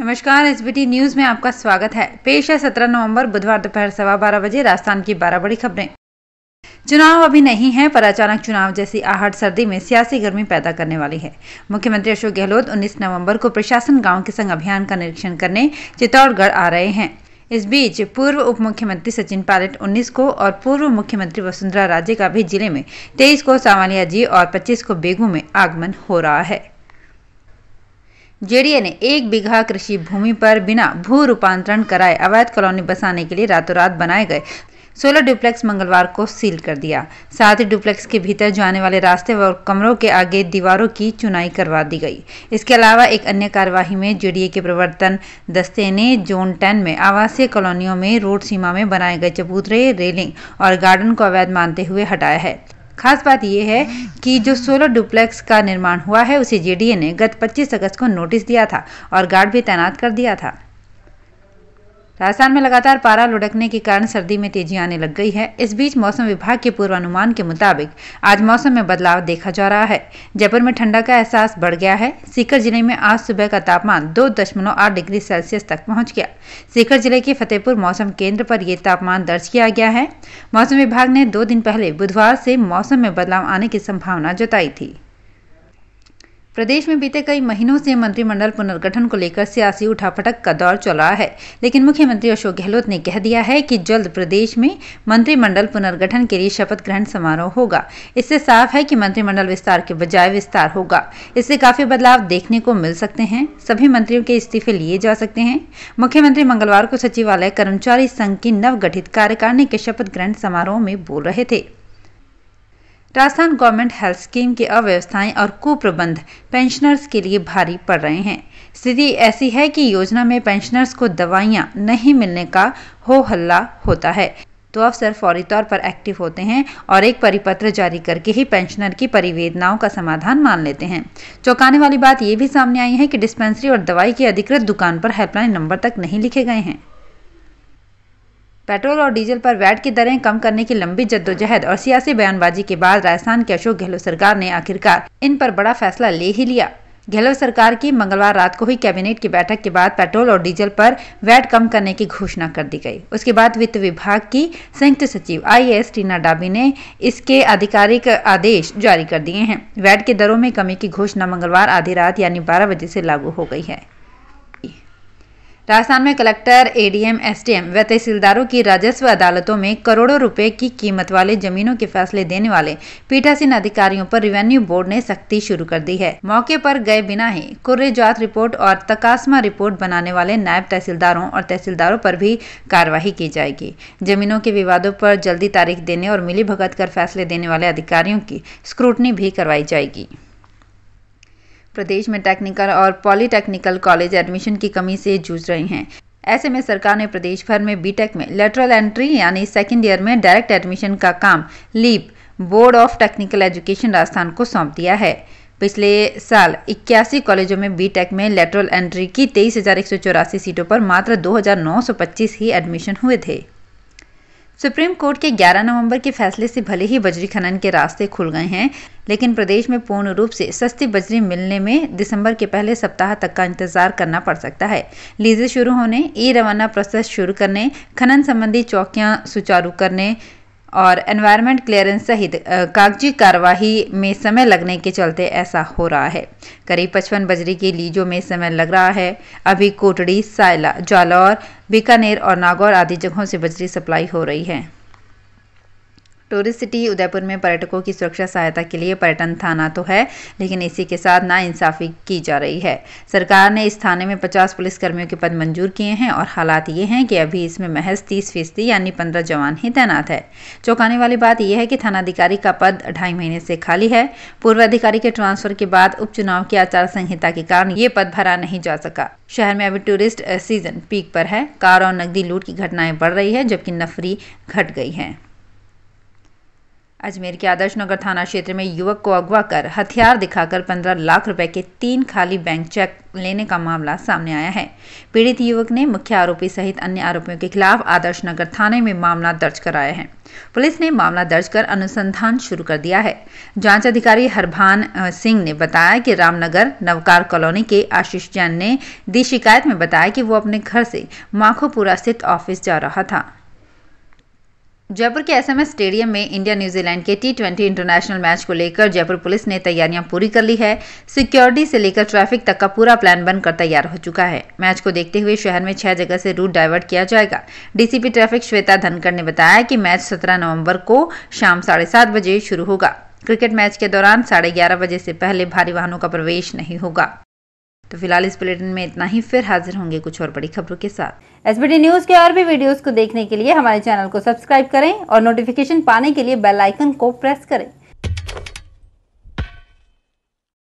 नमस्कार, SBT news में आपका स्वागत है। पेश है 17 नवंबर बुधवार दोपहर 12:15 बजे राजस्थान की 12 बड़ी खबरें। चुनाव अभी नहीं है, पर अचानक चुनाव जैसी आहट सर्दी में सियासी गर्मी पैदा करने वाली है। मुख्यमंत्री अशोक गहलोत 19 नवंबर को प्रशासन गांव के संग अभियान का निरीक्षण करने चित्तौड़गढ़ आ रहे हैं। इस बीच पूर्व उप मुख्यमंत्री सचिन पायलट 19 को और पूर्व मुख्यमंत्री वसुंधरा राजे का भी जिले में 23 को सामालिया जी और 25 को बेगू में आगमन हो रहा है। जेडीए ने 1 बीघा कृषि भूमि पर बिना भू रूपांतरण कराए अवैध कॉलोनी बसाने के लिए रातों रात बनाए गए 16 डुप्लेक्स मंगलवार को सील कर दिया। साथ ही डुप्लेक्स के भीतर जाने वाले रास्ते व कमरों के आगे दीवारों की चुनाई करवा दी गई। इसके अलावा एक अन्य कार्यवाही में जेडीए के प्रवर्तन दस्ते ने जोन 10 में आवासीय कॉलोनियों में रोड सीमा में बनाए गए चबूतरे, रेलिंग और गार्डन को अवैध मानते हुए हटाया है। खास बात यह है कि जो 16 डुप्लेक्स का निर्माण हुआ है उसे जेडीए ने गत 25 अगस्त को नोटिस दिया था और गार्ड भी तैनात कर दिया था। राजस्थान में लगातार पारा लुढ़कने के कारण सर्दी में तेजी आने लग गई है। इस बीच मौसम विभाग के पूर्वानुमान के मुताबिक आज मौसम में बदलाव देखा जा रहा है। जयपुर में ठंडा का एहसास बढ़ गया है। सीकर जिले में आज सुबह का तापमान 2.8 डिग्री सेल्सियस तक पहुंच गया। सीकर जिले के फतेहपुर मौसम केंद्र पर यह तापमान दर्ज किया गया है। मौसम विभाग ने 2 दिन पहले बुधवार से मौसम में बदलाव आने की संभावना जताई थी। प्रदेश में बीते कई महीनों से मंत्रिमंडल पुनर्गठन को लेकर सियासी उठापटक का दौर चल रहा है, लेकिन मुख्यमंत्री अशोक गहलोत ने कह दिया है कि जल्द प्रदेश में मंत्रिमंडल पुनर्गठन के लिए शपथ ग्रहण समारोह होगा। इससे साफ है कि मंत्रिमंडल विस्तार के बजाय विस्तार होगा। इससे काफी बदलाव देखने को मिल सकते हैं। सभी मंत्रियों के इस्तीफे लिए जा सकते हैं। मुख्यमंत्री मंगलवार को सचिवालय कर्मचारी संघ की नवगठित कार्यकारिणी के शपथ ग्रहण समारोह में बोल रहे थे। राजस्थान गवर्नमेंट हेल्थ स्कीम की अव्यवस्थाएं और कुप्रबंध पेंशनर्स के लिए भारी पड़ रहे हैं। स्थिति ऐसी है कि योजना में पेंशनर्स को दवाइयां नहीं मिलने का हो हल्ला होता है तो अफसर फौरी तौर पर एक्टिव होते हैं और एक परिपत्र जारी करके ही पेंशनर की परिवेदनाओं का समाधान मान लेते हैं। चौंकाने वाली बात यह भी सामने आई है कि डिस्पेंसरी और दवाई की अधिकृत दुकान पर हेल्पलाइन नंबर तक नहीं लिखे गए हैं। पेट्रोल और डीजल पर वैट की दरें कम करने की लंबी जद्दोजहद और सियासी बयानबाजी के बाद राजस्थान की अशोक गहलोत सरकार ने आखिरकार इन पर बड़ा फैसला ले ही लिया। गहलोत सरकार की मंगलवार रात को हुई कैबिनेट की बैठक के बाद पेट्रोल और डीजल पर वैट कम करने की घोषणा कर दी गई। उसके बाद वित्त विभाग की संयुक्त सचिव IAS टीना डाबी ने इसके आधिकारिक आदेश जारी कर दिए हैं। वैट की दरों में कमी की घोषणा मंगलवार आधी रात यानी 12 बजे से लागू हो गई है। राजस्थान में कलेक्टर, ADM, SDM व तहसीलदारों की राजस्व अदालतों में करोड़ों रुपए की कीमत वाले जमीनों के फैसले देने वाले पीठासीन अधिकारियों पर रेवेन्यू बोर्ड ने सख्ती शुरू कर दी है। मौके पर गए बिना ही कुर्रे जात रिपोर्ट और तकास्मा रिपोर्ट बनाने वाले नायब तहसीलदारों और तहसीलदारों पर भी कार्रवाई की जाएगी। जमीनों के विवादों पर जल्दी तारीख देने और मिलीभगत कर फैसले देने वाले अधिकारियों की स्क्रूटनी भी करवाई जाएगी। प्रदेश में टेक्निकल और पॉलीटेक्निकल कॉलेज एडमिशन की कमी से जूझ रहे हैं। ऐसे में सरकार ने प्रदेश भर में बीटेक में लेटरल एंट्री यानी सेकेंड ईयर में डायरेक्ट एडमिशन का काम लीप board of technical education Rajasthan को सौंप दिया है। पिछले साल 81 कॉलेजों में बीटेक में लेटरल एंट्री की 23,184 सीटों पर मात्र 2,925 ही एडमिशन हुए थे। सुप्रीम कोर्ट के 11 नवंबर के फैसले से भले ही बजरी खनन के रास्ते खुल गए हैं, लेकिन प्रदेश में पूर्ण रूप से सस्ती बजरी मिलने में दिसंबर के पहले सप्ताह तक का इंतजार करना पड़ सकता है। लीजें शुरू होने, ई-रवाना प्रोसेस शुरू करने, खनन संबंधी चौकियां सुचारू करने और एनवायरनमेंट क्लियरेंस सहित कागजी कार्यवाही में समय लगने के चलते ऐसा हो रहा है। करीब 55 बजरी की लीजों में समय लग रहा है। अभी कोटड़ी, सायला, जालौर, बीकानेर और नागौर आदि जगहों से बजरी सप्लाई हो रही है। टूरिस्ट सिटी उदयपुर में पर्यटकों की सुरक्षा सहायता के लिए पर्यटन थाना तो है, लेकिन इसी के साथ नाइंसाफी की जा रही है। सरकार ने इस थाने में 50 पुलिसकर्मियों के पद मंजूर किए हैं और हालात ये हैं कि अभी इसमें महज 30% यानी 15 जवान ही तैनात है। चौंकाने वाली बात यह है कि थानाधिकारी का पद 2.5 महीने से खाली है। पूर्व अधिकारी के ट्रांसफर के बाद उपचुनाव की आचार संहिता के कारण ये पद भरा नहीं जा सका। शहर में अभी टूरिस्ट सीजन पीक पर है। कार और नकदी लूट की घटनाएं बढ़ रही है, जबकि नफरी घट गई है। अजमेर के आदर्श नगर थाना क्षेत्र में युवक को अगवा कर हथियार दिखाकर 15 लाख रुपए के 3 खाली बैंक चेक लेने का मामला सामने आया है। पीड़ित युवक ने मुख्य आरोपी सहित अन्य आरोपियों के खिलाफ आदर्श नगर थाने में मामला दर्ज कराया है। पुलिस ने मामला दर्ज कर अनुसंधान शुरू कर दिया है। जांच अधिकारी हरभान सिंह ने बताया कि रामनगर नवकार कॉलोनी के आशीष जैन ने दी शिकायत में बताया कि वो अपने घर से माखोपुरा स्थित ऑफिस जा रहा था। जयपुर के एसएमएस स्टेडियम में इंडिया न्यूजीलैंड के T20 इंटरनेशनल मैच को लेकर जयपुर पुलिस ने तैयारियां पूरी कर ली है। सिक्योरिटी से लेकर ट्रैफिक तक का पूरा प्लान बनकर तैयार हो चुका है। मैच को देखते हुए शहर में 6 जगह से रूट डाइवर्ट किया जाएगा। डीसीपी ट्रैफिक श्वेता धनकर ने बताया कि मैच 17 नवंबर को शाम 7:30 बजे शुरू होगा। क्रिकेट मैच के दौरान 11:30 बजे से पहले भारी वाहनों का प्रवेश नहीं होगा। तो फिलहाल इस बुलेटिन में इतना ही। फिर हाजिर होंगे कुछ और बड़ी खबरों के साथ। एसबीटी न्यूज के और भी वीडियोस को देखने के लिए हमारे चैनल को सब्सक्राइब करें और नोटिफिकेशन पाने के लिए बेल आइकन को प्रेस करें।